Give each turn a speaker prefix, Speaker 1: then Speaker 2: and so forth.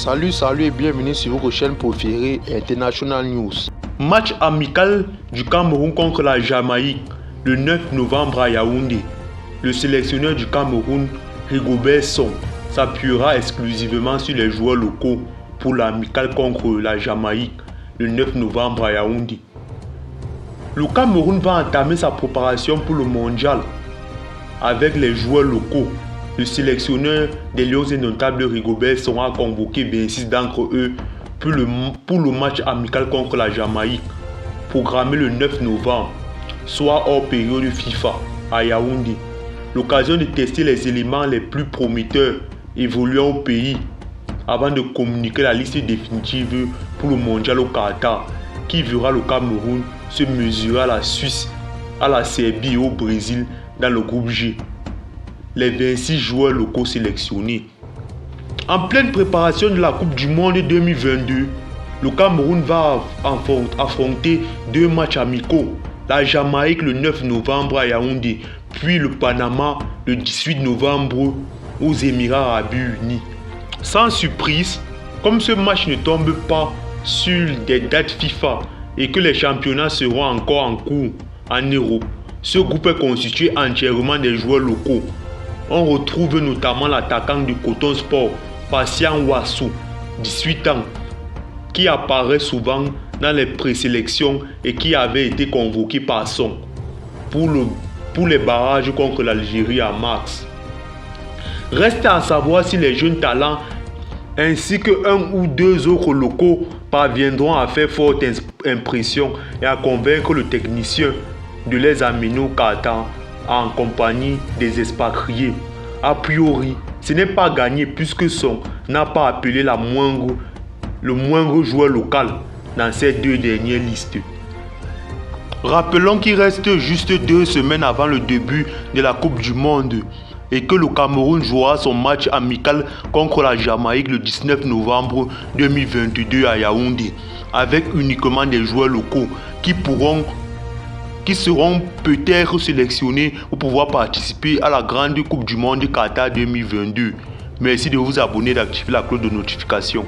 Speaker 1: Salut et bienvenue sur votre chaîne préférée International News.
Speaker 2: Match amical du Cameroun contre la Jamaïque le 9 novembre à Yaoundé. Le sélectionneur du Cameroun, Rigobert Song, s'appuiera exclusivement sur les joueurs locaux pour l'amical contre la Jamaïque le 9 novembre à Yaoundé. Le Cameroun va entamer sa préparation pour le mondial avec les joueurs locaux. Le sélectionneur des Lions indomptables Rigobert Song a convoqué 26 d'entre eux pour le match amical contre la Jamaïque, programmé le 9 novembre, soit hors période FIFA à Yaoundé. L'occasion de tester les éléments les plus prometteurs évoluant au pays avant de communiquer la liste définitive pour le mondial au Qatar, qui verra le Cameroun se mesurer à la Suisse, à la Serbie et au Brésil dans le groupe G. Les 26 joueurs locaux sélectionnés. En pleine préparation de la Coupe du Monde 2022, le Cameroun va affronter deux matchs amicaux. La Jamaïque le 9 novembre à Yaoundé, puis le Panama le 18 novembre aux Émirats Arabes Unis. Sans surprise, comme ce match ne tombe pas sur des dates FIFA et que les championnats seront encore en cours en Europe, ce groupe est constitué entièrement des joueurs locaux. On retrouve notamment l'attaquant du Coton Sport, Patient Wassou, 18 ans, qui apparaît souvent dans les présélections et qui avait été convoqué par Song pour les barrages contre l'Algérie en mars. Reste à savoir si les jeunes talents ainsi que un ou deux autres locaux parviendront à faire forte impression et à convaincre le technicien de les amener au Qatar en compagnie des expatriés. A priori, ce n'est pas gagné puisque Song n'a pas appelé le moindre joueur local dans ces deux dernières listes. Rappelons qu'il reste juste 2 semaines avant le début de la Coupe du Monde et que le Cameroun jouera son match amical contre la Jamaïque le 19 novembre 2022 à Yaoundé, avec uniquement des joueurs locaux qui seront peut-être sélectionnés pour pouvoir participer à la grande Coupe du Monde Qatar 2022. Merci de vous abonner et d'activer la cloche de notification.